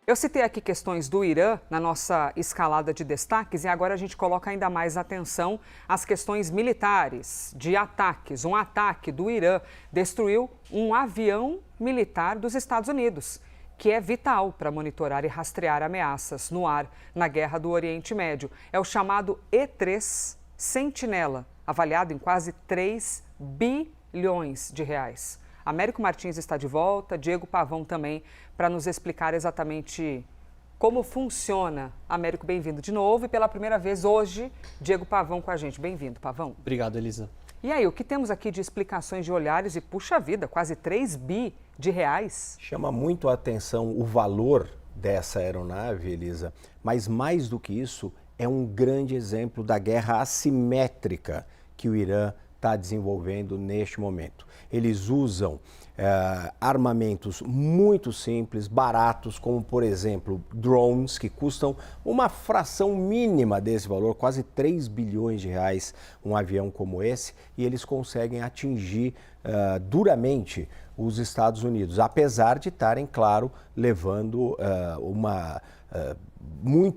Eu citei aqui questões do Irã na nossa escalada de destaques e agora a gente coloca ainda mais atenção às questões militares, de ataques. Um ataque do Irã destruiu um avião militar dos Estados Unidos, que é vital para monitorar e rastrear ameaças no ar na guerra do Oriente Médio. É o chamado E-3 Sentinela, avaliado em quase 3 bilhões de reais. Américo Martins está de volta, Diego Pavão também, para nos explicar exatamente como funciona. Américo, bem-vindo de novo e pela primeira vez hoje, Diego Pavão com a gente. Bem-vindo, Pavão. Obrigado, Elisa. E aí, o que temos aqui de explicações de olhares e, puxa vida, quase 3 bi de reais? Chama muito a atenção o valor dessa aeronave, Elisa, mas mais do que isso, é um grande exemplo da guerra assimétrica que o Irã está desenvolvendo neste momento. Eles usam armamentos muito simples, baratos, como, por exemplo, drones, que custam uma fração mínima desse valor, quase 3 bilhões de reais, um avião como esse, e eles conseguem atingir duramente os Estados Unidos, apesar de estarem, claro, levando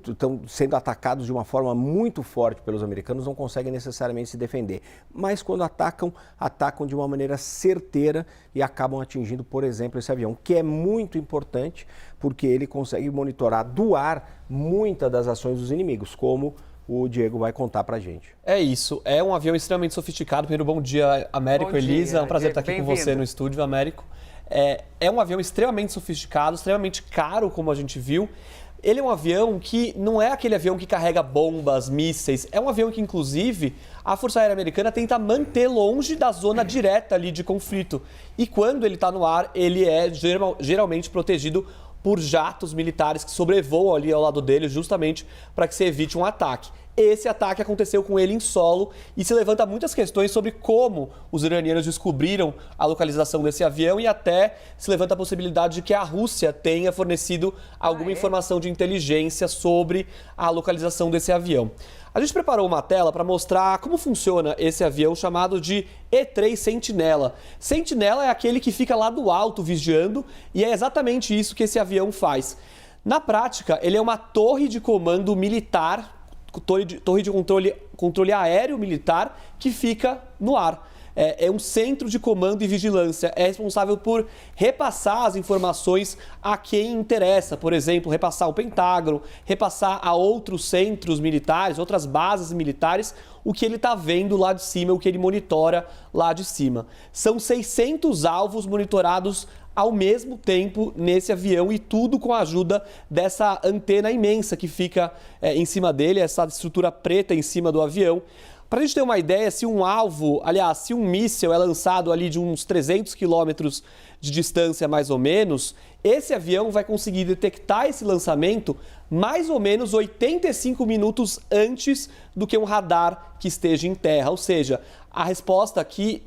estão sendo atacados de uma forma muito forte pelos americanos, não conseguem necessariamente se defender. Mas quando atacam de uma maneira certeira e acabam atingindo, por exemplo, esse avião, que é muito importante porque ele consegue monitorar do ar muitas das ações dos inimigos, como o Diego vai contar pra gente. É isso, é um avião extremamente sofisticado. Primeiro, bom dia, Américo, Elisa. É um prazer estar aqui com você no estúdio, Américo. É um avião extremamente sofisticado, extremamente caro, como a gente viu. Ele é um avião que não é aquele avião que carrega bombas, mísseis. É um avião que, inclusive, a Força Aérea Americana tenta manter longe da zona direta ali de conflito. E quando ele está no ar, ele é geralmente protegido por jatos militares que sobrevoam ali ao lado dele, justamente para que se evite um ataque. Esse ataque aconteceu com ele em solo e se levanta muitas questões sobre como os iranianos descobriram a localização desse avião e até se levanta a possibilidade de que a Rússia tenha fornecido alguma informação de inteligência sobre a localização desse avião. A gente preparou uma tela para mostrar como funciona esse avião chamado de E-3 Sentinela. Sentinela é aquele que fica lá do alto vigiando e é exatamente isso que esse avião faz. Na prática, ele é uma torre de comando militar, torre de controle aéreo militar que fica no ar. É um centro de comando e vigilância. É responsável por repassar as informações a quem interessa. Por exemplo, repassar ao Pentágono, repassar a outros centros militares, outras bases militares, o que ele está vendo lá de cima, o que ele monitora lá de cima. São 600 alvos monitorados ao mesmo tempo nesse avião e tudo com a ajuda dessa antena imensa que fica em cima dele, essa estrutura preta em cima do avião. Para a gente ter uma ideia, se se um míssil é lançado ali de uns 300 quilômetros de distância mais ou menos, esse avião vai conseguir detectar esse lançamento mais ou menos 85 minutos antes do que um radar que esteja em terra. Ou seja, a resposta aqui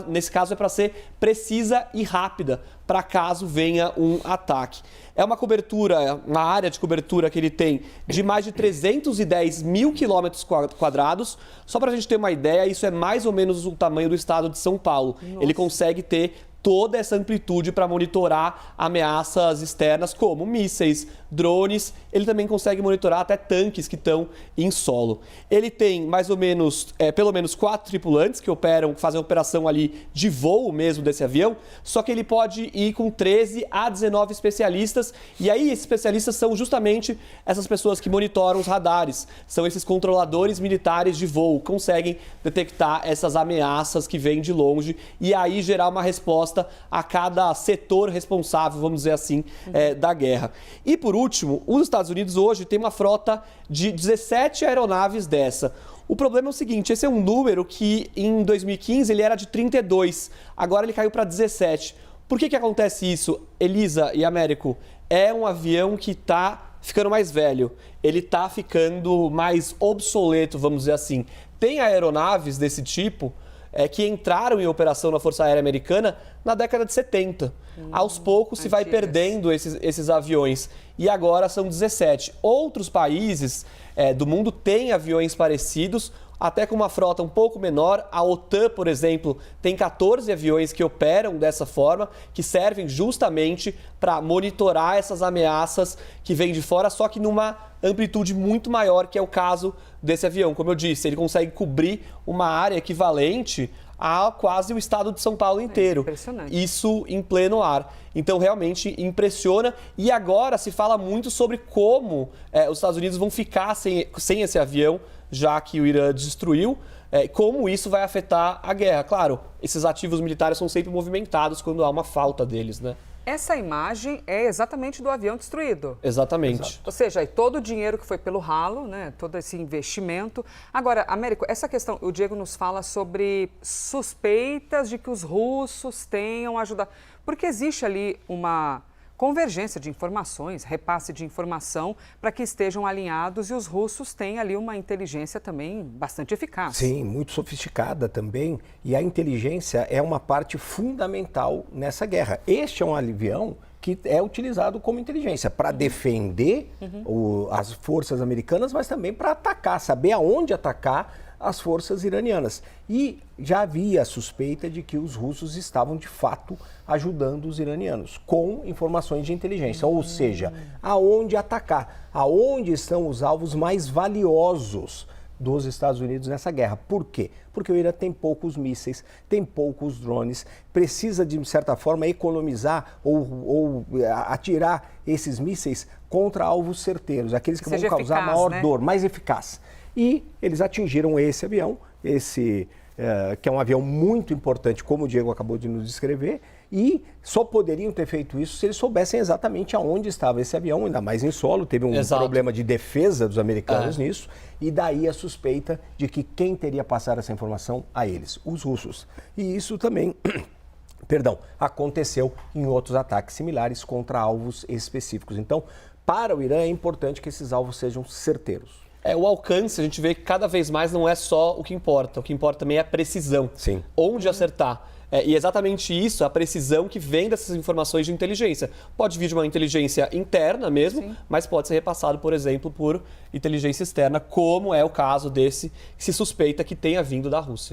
nesse caso é para ser precisa e rápida, para caso venha um ataque. É uma área de cobertura que ele tem de mais de 310 mil quilômetros quadrados. Só para a gente ter uma ideia, isso é mais ou menos o tamanho do estado de São Paulo. Nossa. Ele consegue ter toda essa amplitude para monitorar ameaças externas como mísseis, drones. Ele também consegue monitorar até tanques que estão em solo. Ele tem mais ou menos, pelo menos 4 tripulantes que fazem a operação ali de voo mesmo desse avião, só que ele pode ir com 13 a 19 especialistas, e aí esses especialistas são justamente essas pessoas que monitoram os radares, são esses controladores militares de voo, conseguem detectar essas ameaças que vêm de longe e aí gerar uma resposta a cada setor responsável, vamos dizer assim, da guerra. E por último, os Estados Unidos hoje têm uma frota de 17 aeronaves dessa. O problema é o seguinte, esse é um número que em 2015 ele era de 32, agora ele caiu para 17. Por que acontece isso, Elisa e Américo? É um avião que está ficando mais velho, ele está ficando mais obsoleto, vamos dizer assim. Tem aeronaves desse tipo que entraram em operação na Força Aérea Americana na década de 70. Aos poucos se vai perdendo esses aviões e agora são 17. Outros países do mundo têm aviões parecidos. até com uma frota um pouco menor. A OTAN, por exemplo, tem 14 aviões que operam dessa forma, que servem justamente para monitorar essas ameaças que vêm de fora, só que numa amplitude muito maior, que é o caso desse avião. Como eu disse, ele consegue cobrir uma área equivalente a quase o estado de São Paulo inteiro. Impressionante. Isso em pleno ar. Então, realmente impressiona. E agora se fala muito sobre como os Estados Unidos vão ficar sem esse avião, já que o Irã destruiu, como isso vai afetar a guerra. Claro, esses ativos militares são sempre movimentados quando há uma falta deles, né? Essa imagem é exatamente do avião destruído. Exatamente. Exato. Ou seja, aí todo o dinheiro que foi pelo ralo, né, todo esse investimento. Agora, Américo, essa questão, o Diego nos fala sobre suspeitas de que os russos tenham ajudado. Porque existe ali uma convergência de informações, repasse de informação para que estejam alinhados e os russos têm ali uma inteligência também bastante eficaz. Sim, muito sofisticada também. E a inteligência é uma parte fundamental nessa guerra. Este é um avião que é utilizado como inteligência para defender as forças americanas, mas também para atacar, saber aonde atacar as forças iranianas. E já havia a suspeita de que os russos estavam, de fato, ajudando os iranianos com informações de inteligência. Ou seja, aonde atacar, aonde estão os alvos mais valiosos dos Estados Unidos nessa guerra. Por quê? Porque o Irã tem poucos mísseis, tem poucos drones, precisa, de certa forma, economizar ou atirar esses mísseis contra alvos certeiros, aqueles que vão causar eficaz, maior dor, mais eficaz. E eles atingiram esse avião, que é um avião muito importante, como o Diego acabou de nos descrever, e só poderiam ter feito isso se eles soubessem exatamente aonde estava esse avião, ainda mais em solo. Teve um problema de defesa dos americanos nisso, e daí a suspeita de que quem teria passado essa informação a eles? Os russos. E isso também aconteceu em outros ataques similares contra alvos específicos. Então, para o Irã é importante que esses alvos sejam certeiros. O alcance, a gente vê que cada vez mais não é só o que importa também é a precisão. Sim. Onde acertar. E é exatamente isso, a precisão que vem dessas informações de inteligência. Pode vir de uma inteligência interna mesmo, sim, mas pode ser repassado, por exemplo, por inteligência externa, como é o caso desse que se suspeita que tenha vindo da Rússia.